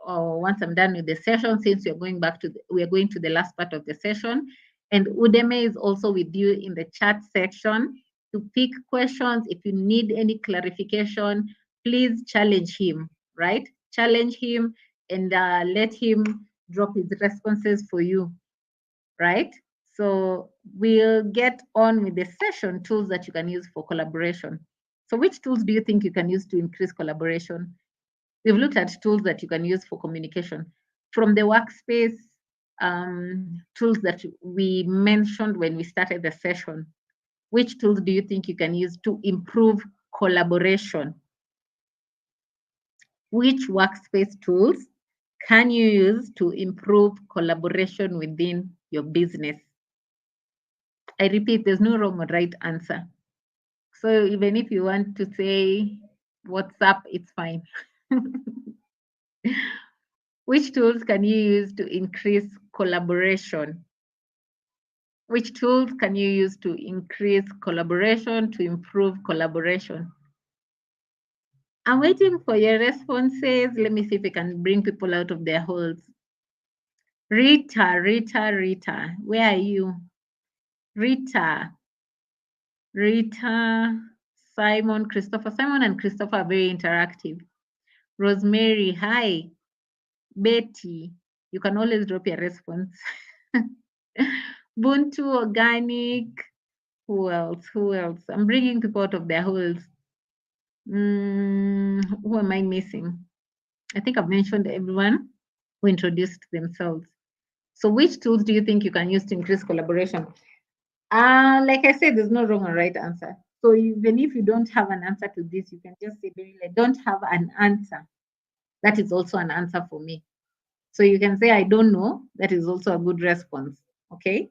[SPEAKER 1] once I'm done with the session, since we are going to the last part of the session. And Udemy is also with you in the chat section to pick questions. If you need any clarification, please challenge him, right? Challenge him and let him drop his responses for you, right? So we'll get on with the session tools that you can use for collaboration. So which tools do you think you can use to increase collaboration? We've looked at tools that you can use for communication. From the workspace tools that we mentioned when we started the session, which tools do you think you can use to improve collaboration? Which workspace tools can you use to improve collaboration within your business? I repeat, there's no wrong or right answer. So even if you want to say WhatsApp, it's fine. Which tools can you use to increase collaboration? Which tools can you use to increase collaboration, to improve collaboration? I'm waiting for your responses. Let me see if I can bring people out of their holes. Rita, where are you? Rita, Simon, Christopher. Simon and Christopher are very interactive. Rosemary, hi. Betty, you can always drop your response. Buntu, Organic. Who else? I'm bringing people out of their holes. Who am I missing? I think I've mentioned everyone who introduced themselves. So which tools do you think you can use to increase collaboration? Like I said, there's no wrong or right answer. So even if you don't have an answer to this, you can just say, I don't have an answer. That is also an answer for me. So you can say, I don't know. That is also a good response. Okay.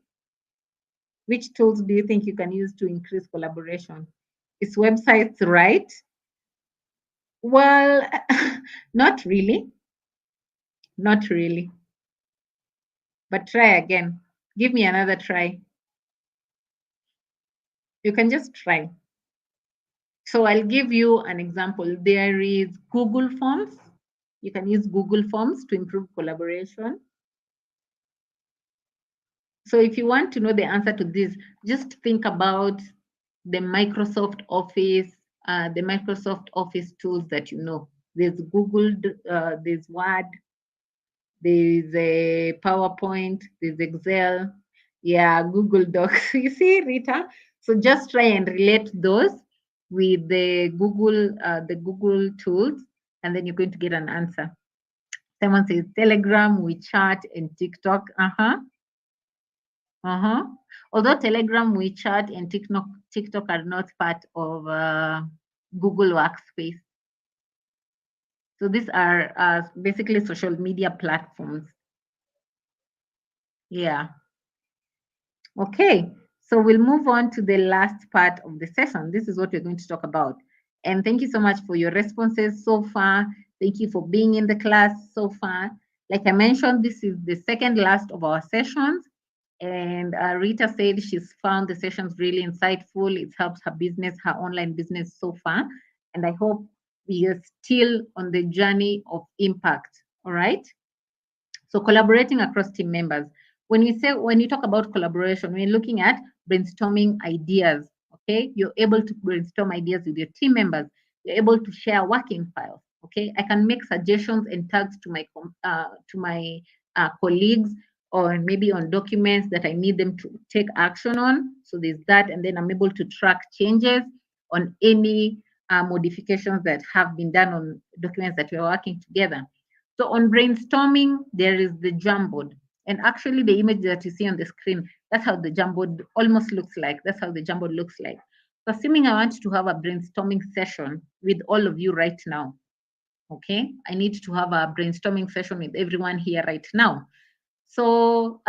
[SPEAKER 1] Which tools do you think you can use to increase collaboration? Is websites right? Well, not really. Not really. But try again. Give me another try. You can just try. So I'll give you an example. There is Google Forms. You can use Google Forms to improve collaboration. So if you want to know the answer to this, just think about the Microsoft Office tools that you know. There's Google, there's Word, there's a PowerPoint, there's Excel, yeah, Google Docs. You see, Rita? So just try and relate those with the Google tools, and then you're going to get an answer. Someone says Telegram, WeChat, and TikTok. Although Telegram, WeChat, and TikTok are not part of Google Workspace. So these are basically social media platforms. Yeah. Okay. So we'll move on to the last part of the session. This is what we're going to talk about. And thank you so much for your responses so far. Thank you for being in the class so far. Like I mentioned, this is the second last of our sessions. And Rita said she's found the sessions really insightful. It helps her business, her online business so far. And I hope we are still on the journey of impact. All right. So collaborating across team members. When you talk about collaboration, we're looking at brainstorming ideas. Okay, you're able to brainstorm ideas with your team members. You're able to share working files. Okay, I can make suggestions and tags to my colleagues, or maybe on documents that I need them to take action on. So there's that, and then I'm able to track changes on any modifications that have been done on documents that we're working together. So on brainstorming, there is the Jamboard. And actually the image that you see on the screen, that's how the Jamboard almost looks like. That's how the Jamboard looks like. So assuming I want to have a brainstorming session with all of you right now, okay? I need to have a brainstorming session with everyone here right now. So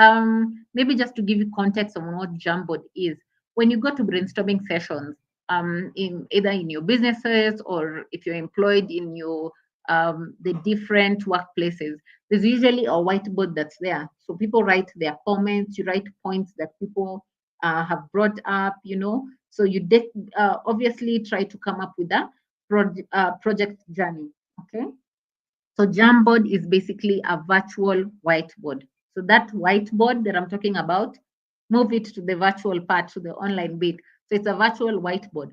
[SPEAKER 1] maybe just to give you context on what Jamboard is, when you go to brainstorming sessions, in either in your businesses or if you're employed in your the different workplaces, there's usually a whiteboard that's there. So people write their comments, you write points that people have brought up, you know. So you obviously try to come up with a project journey, okay? So Jamboard is basically a virtual whiteboard. So that whiteboard that I'm talking about, move it to the virtual part, to the online bit. So it's a virtual whiteboard.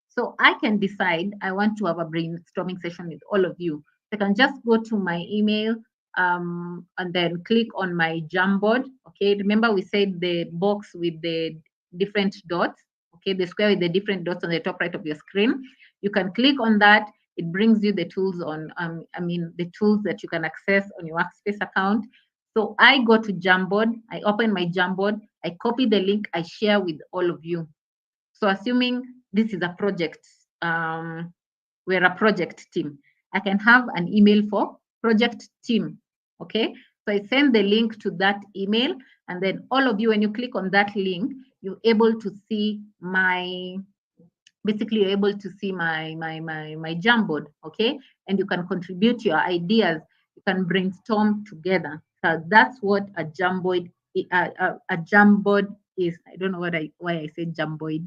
[SPEAKER 1] So I can decide I want to have a brainstorming session with all of you. So I can just go to my email and then click on my Jamboard. Okay, remember we said the box with the different dots. Okay, the square with the different dots on the top right of your screen. You can click on that. It brings you the tools on, the tools that you can access on your Workspace account. So I go to Jamboard, I open my Jamboard, I copy the link, I share with all of you. So assuming this is a project, we're a project team, I can have an email for project team, okay? So I send the link to that email, and then all of you, when you click on that link, you're able to see basically you're able to see my Jamboard, okay? And you can contribute your ideas, you can brainstorm together. So that's what a Jamboard is. I don't know why I say Jamboard.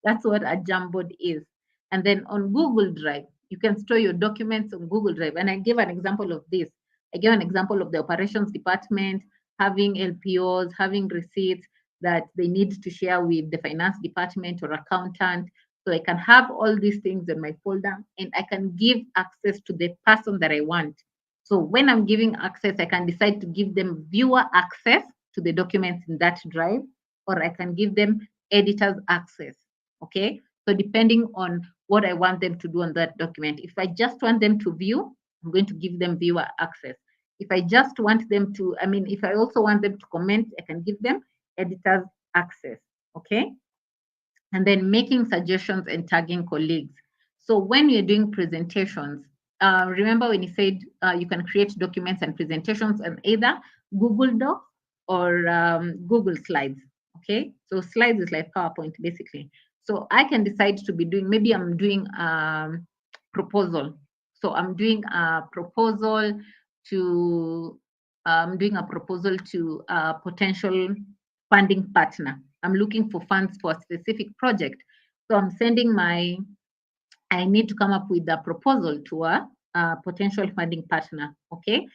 [SPEAKER 1] That's what a Jamboard is. And then on Google Drive, you can store your documents on Google Drive. And I gave an example of this. I gave an example of the operations department having LPOs, having receipts that they need to share with the finance department or accountant. So I can have all these things in my folder, and I can give access to the person that I want. So when I'm giving access, I can decide to give them viewer access to the documents in that drive, or I can give them editor's access. Okay. So depending on what I want them to do on that document, if I just want them to view, I'm going to give them viewer access. If I just want them to, if I also want them to comment, I can give them editor's access. Okay. And then making suggestions and tagging colleagues. So when you're doing presentations, remember when you said you can create documents and presentations on either Google Docs or Google Slides, okay? So slides is like PowerPoint, basically. So I can decide to be doing, maybe I'm doing proposal. So I'm doing a proposal to, a potential funding partner. I'm looking for funds for a specific project. So I need to come up with a proposal to a potential funding partner. Okay.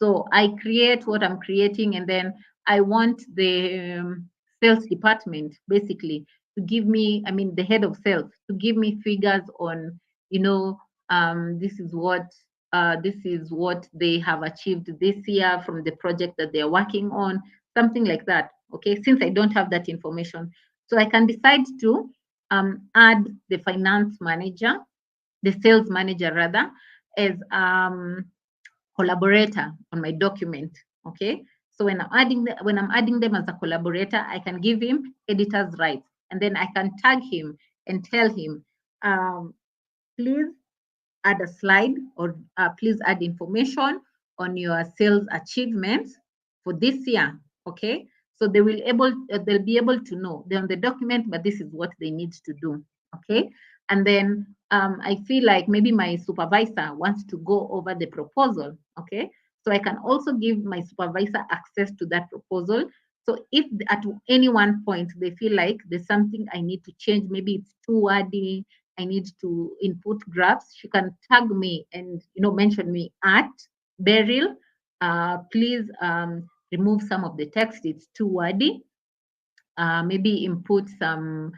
[SPEAKER 1] So I create what I'm creating, and then I want the sales department basically to give me, the head of sales to give me figures on, this is what they have achieved this year from the project that they're working on, something like that. Okay, since I don't have that information, so I can decide to add the finance manager, the sales manager rather, as collaborator on my document. Okay, so when I'm adding them as a collaborator, I can give him editor's rights, and then I can tag him and tell him, please add a slide, or please add information on your sales achievements for this year. Okay, so they'll be able to know they're on the document, but this is what they need to do. Okay, and then I feel like maybe my supervisor wants to go over the proposal. Okay, so I can also give my supervisor access to that proposal. So if at any one point they feel like there's something I need to change, maybe it's too wordy, I need to input graphs, she can tag me and mention me at Beryl. Please remove some of the text; it's too wordy. Maybe input some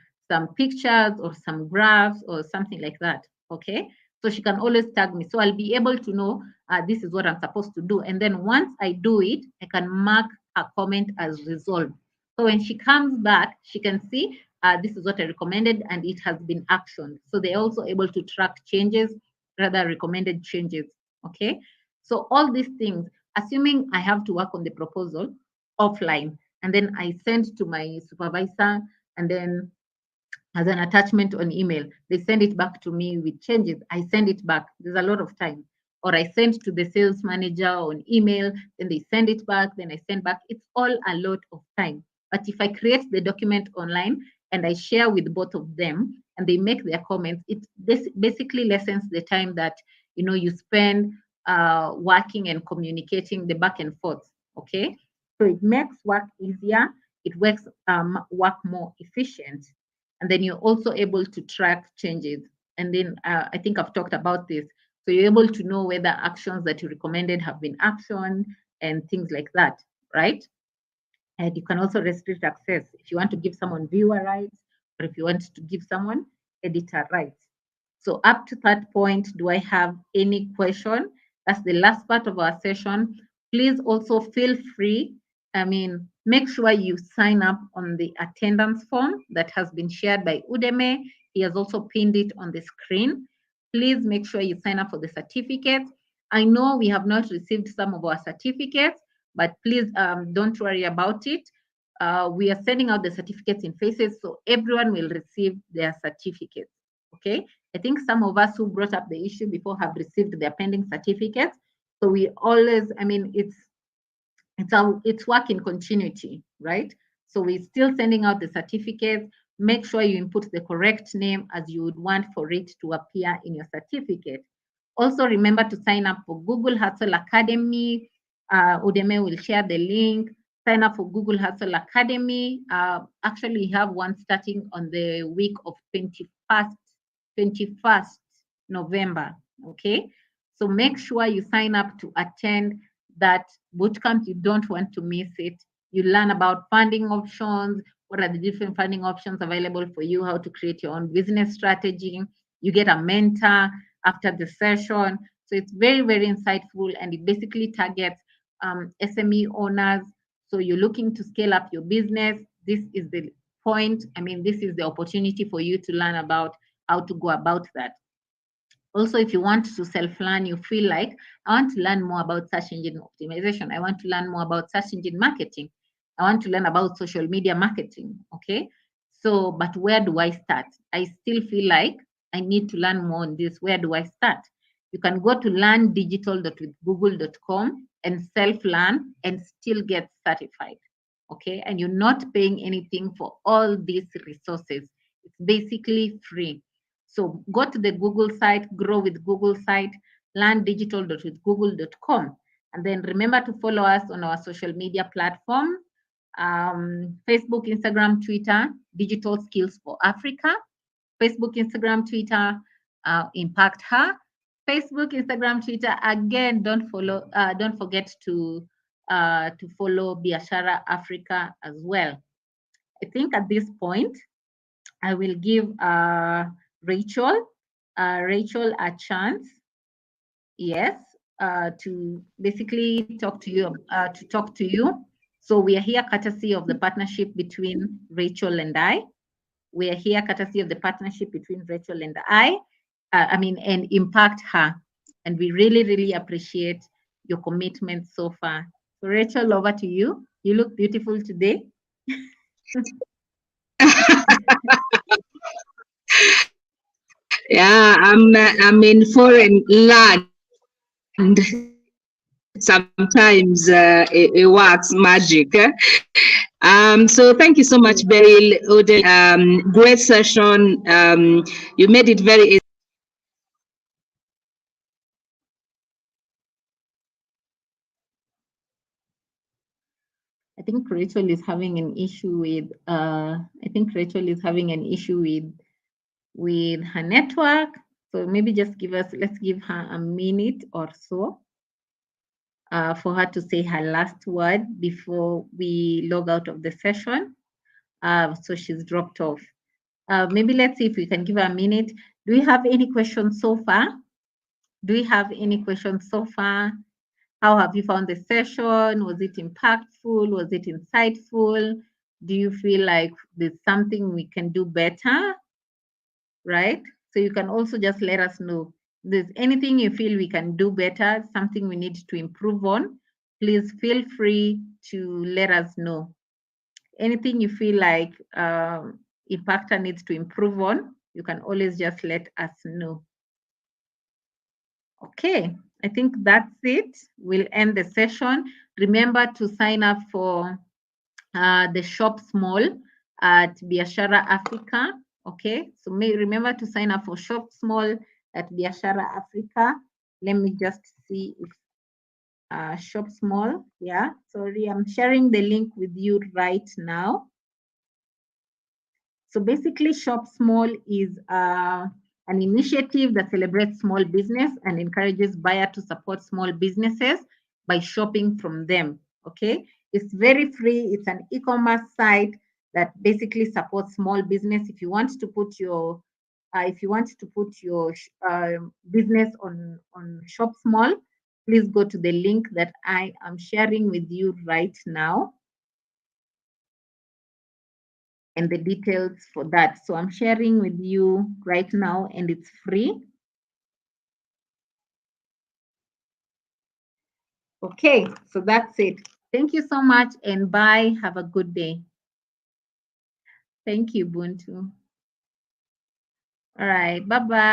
[SPEAKER 1] pictures or some graphs or something like that. Okay, so she can always tag me, so I'll be able to know this is what I'm supposed to do. And then once I do it, I can mark a comment as resolved. So when she comes back, she can see this is what I recommended and it has been actioned. So they're also able to track changes, rather recommended changes. Okay, so all these things, assuming I have to work on the proposal offline, and then I send to my supervisor, and then as an attachment on email, they send it back to me with changes. I send it back. There's a lot of time. Or I send to the sales manager on email, then they send it back, then I send back. It's all a lot of time. But if I create the document online and I share with both of them and they make their comments, it basically lessens the time that you spend working and communicating the back and forth. Okay, so it makes work easier. It makes work more efficient, and then you're also able to track changes. And then I think I've talked about this. So you're able to know whether actions that you recommended have been actioned and things like that, right? And you can also restrict access if you want to give someone viewer rights or if you want to give someone editor rights. So up to that point, do I have any question? That's the last part of our session. Please also feel free. Make sure you sign up on the attendance form that has been shared by Udemy. He has also pinned it on the screen. Please make sure you sign up for the certificates. I know we have not received some of our certificates, but please don't worry about it. We are sending out the certificates in phases, so everyone will receive their certificates. Okay, I think some of us who brought up the issue before have received their pending certificates. So we always, it's work in continuity, right? So we're still sending out the certificates. Make sure you input the correct name as you would want for it to appear in your certificate. Also remember to sign up for Google Hustle Academy. Udemy will share the link. Sign up for Google Hustle Academy. Actually, we have one starting on the week of 21st November. Okay, so make sure you sign up to attend that bootcamp. You don't want to miss it. You learn about funding options. What are the different funding options available for you? How to create your own business strategy. You get a mentor after the session. So it's very, very insightful, and it basically targets SME owners. So you're looking to scale up your business. This is the point. This is the opportunity for you to learn about how to go about that. Also, if you want to self-learn, you feel like, I want to learn more about search engine optimization. I want to learn more about search engine marketing. I want to learn about social media marketing. Okay. So, but where do I start? I still feel like I need to learn more on this. Where do I start? You can go to learndigital.withgoogle.com and self-learn and still get certified. Okay. And you're not paying anything for all these resources. It's basically free. So go to the Google site, Grow with Google site, learndigital.withgoogle.com. And then remember to follow us on our social media platform, Facebook, Instagram, Twitter, Digital Skills for Africa. Facebook, Instagram, Twitter, Impact Her. Facebook, Instagram, Twitter. Again, don't forget to follow Biashara Africa as well. I think at this point, I will give Rachel a chance, yes, to basically talk to you. So we are here courtesy of the partnership between Rachel and I. We are here courtesy of the partnership between Rachel and and Impact Her. And we really, really appreciate your commitment so far. So Rachel, over to you. You look beautiful today.
[SPEAKER 2] Yeah, I'm in foreign land. Sometimes it works magic. So thank you so much, Beryl. Great session. You made it very easy.
[SPEAKER 1] I think Rachel is having an issue with her network. So maybe let's give her a minute or so for her to say her last word before we log out of the session. So she's dropped off. Maybe let's see if we can give her a minute. Do we have any questions so far? How have you found the session? Was it impactful? Was it insightful? Do you feel like there's something we can do better? Right? So you can also just let us know. If there's anything you feel we can do better, something we need to improve on, please feel free to let us know. Anything you feel like Impactor needs to improve on, you can always just let us know. Okay, I think that's it. We'll end the session. Remember to sign up for the Shop Small at Biashara Africa. Okay, so remember to sign up for Shop Small at Biashara Africa. Let me just see if Shop Small. Yeah, sorry, I'm sharing the link with you right now. So basically, Shop Small is an initiative that celebrates small business and encourages buyers to support small businesses by shopping from them. Okay, It's very free. It's an e-commerce site that basically supports small business. If you want to put your business on Shop Small, please go to the link that I am sharing with you right now and the details for that. So I'm sharing with you right now and it's free. Okay, so that's it. Thank you so much and bye. Have a good day. Thank you, Buntu. All right, bye-bye.